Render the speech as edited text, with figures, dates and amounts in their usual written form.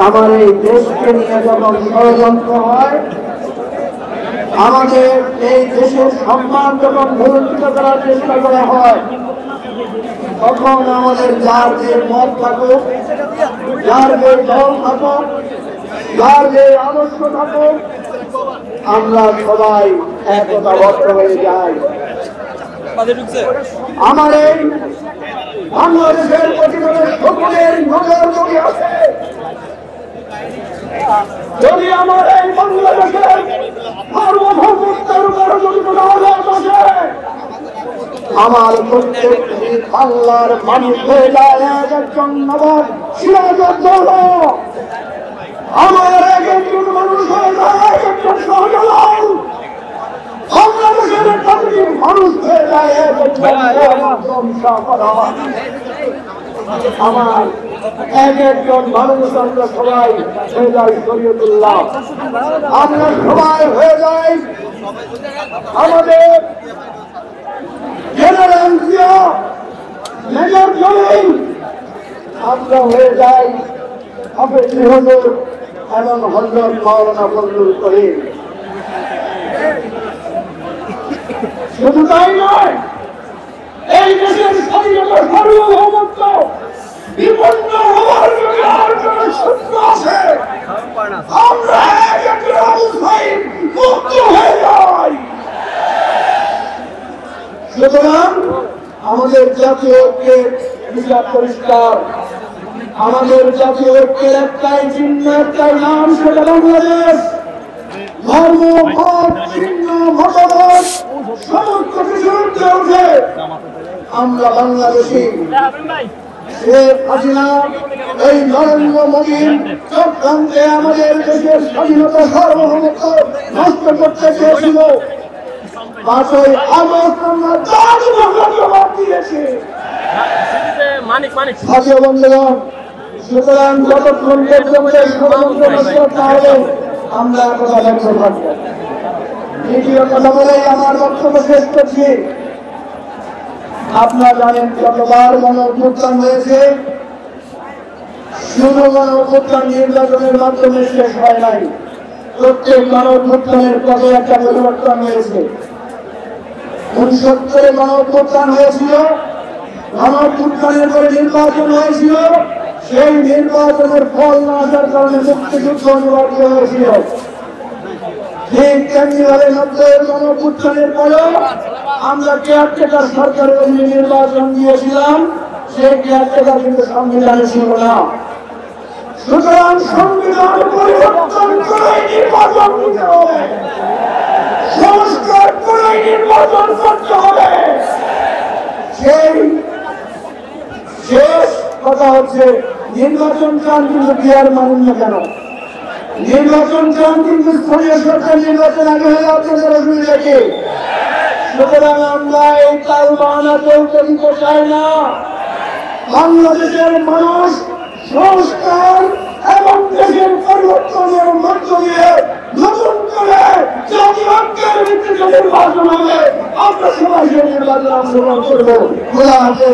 আমার এই দেশকে নিয়ে যখন ষড়যন্ত্র হয়, আমাদের এই দেশের সম্মান যখন ভুলুণ্ঠিত করার চেষ্টা করা হয়, তখন আমাদের যার যে মত থাকুক, যার যে দল থাকুক, যার যে আদর্শ থাকুক, আমরা সবাই একতাবদ্ধ হয়ে যাই। আমার এই বাংলাদেশের প্রতি সকলের নজর যদি আছে, যদি আমার এই বাংলাদেশের সার্বভৌমত্বের উপরে যদি কোনো আঘাত আসে, আমার প্রত্যেকটি বাংলার মানুষ হয়ে যায় একজন নবাব সিরাজউদ্দৌলা, আমার একজন মানুষ হয়ে যায় একজন শাহজালাল, বাংলাদেশের প্রতিটি মানুষ হয়ে যায় একজন শাহজালাল। আমার একজন মানুষ আমরা সবাই হয়ে যাই শরীয়তুল্লাহ, আমরা সবাই হয়ে যাই আমাদের জেনারেল জিয়া, মেজর জলিল, আমরা হয়ে যাই হাফেজ হুজুর এবং হযরত মাওলানা ফজলুল করিম। শুধু তাই নয়, এই দেশের স্বাধীনতা সার্বভৌমত্ব বিপন্ন হওয়ার জন্য আর কোন সূত্র আছে, আমরা একজন অবস্থায় মুক্ত হয়ে যাই। সুতরাং আমাদের জাতীয় ঐক্যের হিসাব পরিষ্কার, আমাদের জাতীয় ঐক্যের একটাই চিহ্ন, একটাই নাম, সেটা বাংলাদেশ। ধর্ম, মত, চিহ্ন, মতবাদ সমস্ত কিছুর ঊর্ধ্বে আমরা বাংলাদেশী। শেখ হাসিনা এই নরেন্দ্র মোদীর চক্রান্তে আমাদের দেশের স্বাধীনতা সার্বভৌমত্ব নষ্ট করতে চেয়েছিল। 5ই আগস্ট আমরা তার জবাব দিয়েছি। সাথী বন্ধুগণ, সুতরাং যতক্ষণ পর্যন্ত ষড়যন্ত্র নষ্ট না হবে আমরা কথা ব্যক্ত থাকবো। দ্বিতীয় কথা বলেই আমার বক্তব্য শেষ করছি। আপনারা জানেন যতবার গণ-অভ্যুত্থান হয়েছে, শুধু গণ-অভ্যুত্থান নির্বাচনের মাধ্যমে শেষ হয় নাই, প্রত্যেক গণ-অভ্যুত্থানের পথে একটা পরিবর্তন হয়েছে। 69-এ গণ-অভ্যুত্থান হয়েছিল, গণ-অভ্যুত্থানের পরে নির্বাচন হয়েছিল, সেই নির্বাচনের ফল না আসার কারণে মুক্তিযুদ্ধ অনিবার্য হয়েছিল। ঠিক তেমনিভাবে 90-এর গণ-অভ্যুত্থানের পরেও আমরা কেয়ারটেকার সরকারের অধীনে নির্বাচন দিয়েছিলাম, সেই কেয়ারটেকার কিন্তু সংবিধানে ছিল না। সুতরাং সংবিধান পরিবর্তন করে নির্বাচন দিতে হবে, সংস্কার করে নির্বাচন করতে হবে। সেই শেষ কথা হচ্ছে, নির্বাচন চান কিন্তু বিহার মানুন না কেন? নির্বাচন চান কিন্তু স্থানীয় সরকার নির্বাচন আগে হয়ে আপনাদের অসুবিধা কি? সুতরাং আমরা এই তাল বাহানা চলতে দিতে চাই না। বাংলাদেশের মানুষ সংস্কার এবং দেশের পরিবর্তনের মধ্য দিয়ে নতুন করে জাতীয় ঐক্যের ভিত্তিতে নির্বাচন হবে। আমরা সবাই সেই নির্বাচন অংশগ্রহণ করবো। খোলা হাতে।